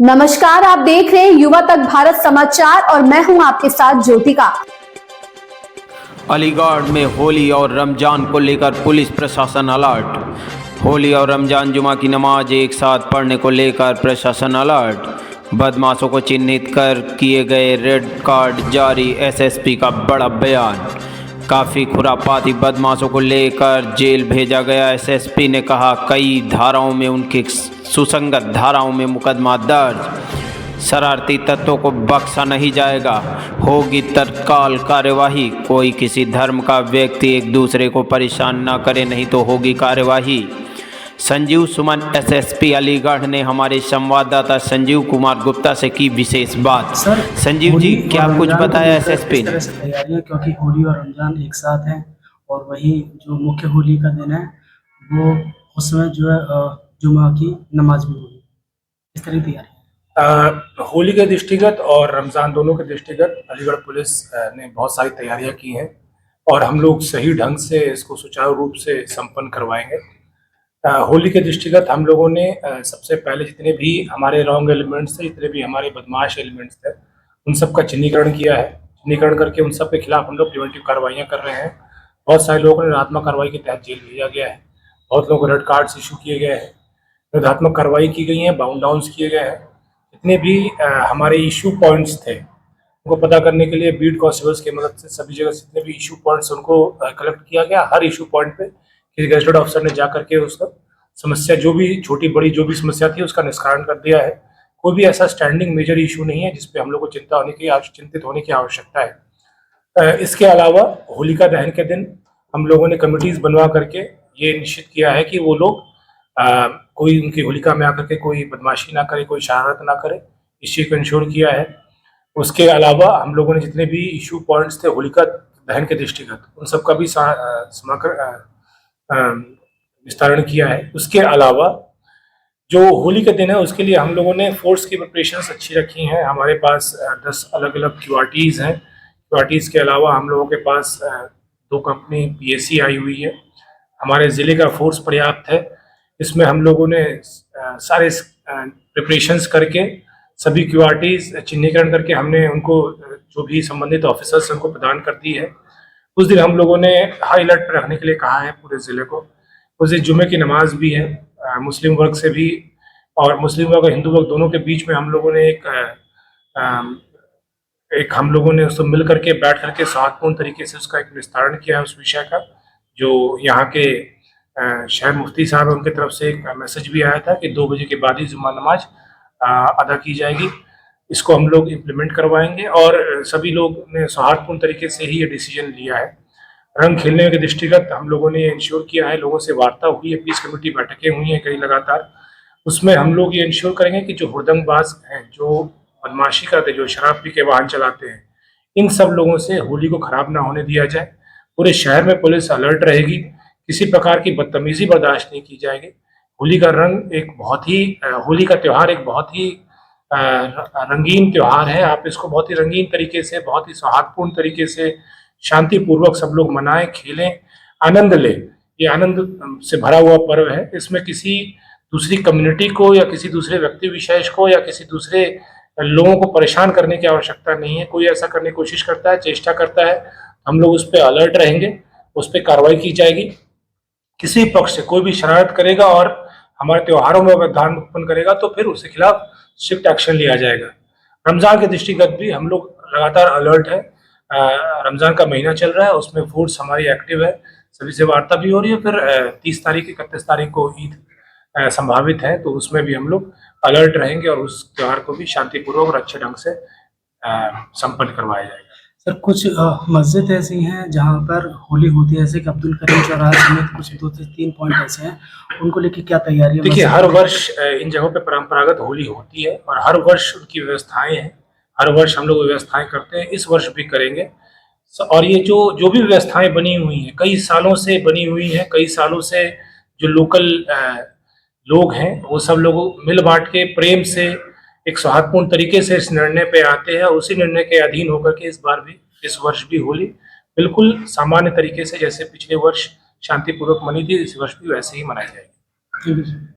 नमस्कार, आप देख रहे हैं युवा तक भारत समाचार और मैं हूं आपके साथ ज्योतिका। अलीगढ़ में होली और रमजान को लेकर पुलिस प्रशासन अलर्ट। होली और रमजान जुमा की नमाज एक साथ पढ़ने को लेकर प्रशासन अलर्ट। बदमाशों को चिन्हित कर किए गए रेड कार्ड जारी, एसएसपी का बड़ा बयान। काफ़ी खुरापाती बदमाशों को लेकर जेल भेजा गया। एसएसपी ने कहा कई धाराओं में उनकी सुसंगत धाराओं में मुकदमा दर्ज। शरारती तत्वों को बख्शा नहीं जाएगा, होगी तत्काल कार्यवाही। कोई किसी धर्म का व्यक्ति एक दूसरे को परेशान न करे, नहीं तो होगी कार्यवाही। संजीव सुमन एसएसपी अलीगढ़ ने हमारे संवाददाता संजीव कुमार गुप्ता से की विशेष बात। संजीव जी, क्या कुछ बताया एसएसपी ने? तैयारियां, क्योंकि होली और रमजान एक साथ हैं और वही जो मुख्य होली का दिन है वो उसमें जो है जुमा की नमाज भी होगी। इस तरह की तैयारी होली के दृष्टिगत और रमज़ान दोनों के दृष्टिगत अलीगढ़ पुलिस ने बहुत सारी तैयारियां की हैं और हम लोग सही ढंग से इसको सुचारू रूप से संपन्न करवाएंगे। होली के दृष्टिगत हम लोगों ने सबसे पहले जितने भी हमारे रॉन्ग एलिमेंट्स थे, जितने भी हमारे बदमाश एलिमेंट्स थे, उन सब का चिन्हीकरण किया है। चिन्हीकरण करके उन सब के खिलाफ हम लोग प्रिवेंटिव कार्रवाइयाँ कर रहे हैं। बहुत सारे लोगों को निरात्मक कार्रवाई के तहत जेल भेजा गया है, बहुत लोगों को रेड कार्ड्स इशू किए गए हैं, निरात्मक कार्रवाई की गई है, बाउंड डाउन्स किए गए हैं। जितने भी हमारे इशू पॉइंट्स थे उनको पता करने के लिए बीट कांस्टेबल्स की मदद से सभी जगह जितने भी इशू पॉइंट्स उनको कलेक्ट किया गया। हर इशू पॉइंट पे किसी गजेटेड ऑफिसर ने जा करके उसका समस्या, जो भी छोटी बड़ी जो भी समस्या थी, उसका निष्कारण कर दिया है। कोई भी ऐसा स्टैंडिंग मेजर इशू नहीं है जिसपे हम लोग को चिंतित होने की आवश्यकता है। इसके अलावा होलिका दहन के दिन हम लोगों ने कमिटीज बनवा करके ये निश्चित किया है कि वो लोग कोई उनकी होलिका में आकर के कोई बदमाशी ना करे, कोई शरारत ना करे, इस चीज़ को इंश्योर किया है। उसके अलावा हम लोगों ने जितने भी इशू पॉइंट्स थे होलिका दहन के दृष्टिगत, उन सब का भी विस्तारण किया है। उसके अलावा जो होली के दिन है उसके लिए हम लोगों ने फोर्स की प्रिपरेशंस अच्छी रखी हैं। हमारे पास 10 अलग अलग क्यूआरटीज़ हैं। क्यूआरटीज़ के अलावा हम लोगों के पास 2 कंपनी पीएसी आई हुई है। हमारे ज़िले का फोर्स पर्याप्त है। इसमें हम लोगों ने सारे प्रिपरेशंस करके सभी क्यूआरटीज़ चिन्हीकरण करके हमने उनको जो भी संबंधित ऑफिसर्स उनको प्रदान कर दी है। उस दिन हम लोगों ने हाई अलर्ट पर रखने के लिए कहा है पूरे ज़िले को। उस दिन जुमे की नमाज भी है। मुस्लिम वर्ग से भी और मुस्लिम वर्ग और हिंदू वर्ग दोनों के बीच में हम लोगों ने हम लोगों ने उसको मिल करके बैठ करके सौहार्दपूर्ण तरीके से उसका एक विस्तारण किया है उस विषय का। जो यहाँ के शहर मुफ्ती साहब उनकी तरफ से एक मैसेज भी आया था कि 2 बजे के बाद ही जुम्मा नमाज अदा की जाएगी। इसको हम लोग इम्प्लीमेंट करवाएंगे और सभी लोग ने सौहार्दपूर्ण तरीके से ही ये डिसीजन लिया है। रंग खेलने के दृष्टिगत हम लोगों ने इंश्योर किया है, लोगों से वार्ता हुई है, पीस कमेटी बैठकें हुई हैं कई लगातार। उसमें हम लोग ये इंश्योर करेंगे कि जो हुड़दंगबाज हैं, जो बदमाशी करते, जो शराब पी के वाहन चलाते हैं, इन सब लोगों से होली को खराब ना होने दिया जाए। पूरे शहर में पुलिस अलर्ट रहेगी, किसी प्रकार की बदतमीजी बर्दाश्त नहीं की जाएगी। होली का रंग एक बहुत ही होली का त्यौहार एक बहुत ही रंगीन त्यौहार है। आप इसको बहुत ही रंगीन तरीके से, बहुत ही सौहार्दपूर्ण तरीके से, शांतिपूर्वक सब लोग मनाएं, खेलें, आनंद लें। ये आनंद से भरा हुआ पर्व है। इसमें किसी दूसरी कम्युनिटी को या किसी दूसरे व्यक्ति विशेष को या किसी दूसरे लोगों को परेशान करने की आवश्यकता नहीं है। कोई ऐसा करने की कोशिश करता है, चेष्टा करता है, हम लोग उस पर अलर्ट रहेंगे, उस पर कार्रवाई की जाएगी। किसी पक्ष से कोई भी शरारत करेगा और हमारे त्योहारों में व्यवधान उत्पन्न करेगा तो फिर उसके खिलाफ स्ट्रिक्ट एक्शन लिया जाएगा। रमजान के दृष्टिगत भी हम लोग लगातार अलर्ट है। रमजान का महीना चल रहा है, उसमें फोर्स हमारी एक्टिव है, सभी से वार्ता भी हो रही है। फिर 30 तारीख 31 तारीख को ईद संभावित है, तो उसमें भी हम लोग अलर्ट रहेंगे और उस त्यौहार को भी शांतिपूर्वक और अच्छे ढंग से संपन्न करवाया जाएगा। सर, कुछ मस्जिद ऐसी हैं जहाँ पर होली होती है, जैसे कि अब्दुल करीम चौराहा समेत कुछ 2 से 3 पॉइंट ऐसे हैं, उनको लेके क्या तैयारी है? देखिए, हर वर्ष इन जगहों पे परंपरागत होली होती है और हर वर्ष उनकी व्यवस्थाएं हैं। हर वर्ष हम लोग व्यवस्थाएं करते हैं, इस वर्ष भी करेंगे। और ये जो भी व्यवस्थाएं बनी हुई हैं, कई सालों से बनी हुई हैं, कई सालों से जो लोकल लोग हैं वो सब लोग मिल बांट के प्रेम से एक सौहार्दपूर्ण तरीके से इस निर्णय पे आते हैं। उसी निर्णय के अधीन होकर के इस वर्ष भी होली बिल्कुल सामान्य तरीके से, जैसे पिछले वर्ष शांतिपूर्वक मनी थी, इस वर्ष भी वैसे ही मनाई जाएगी।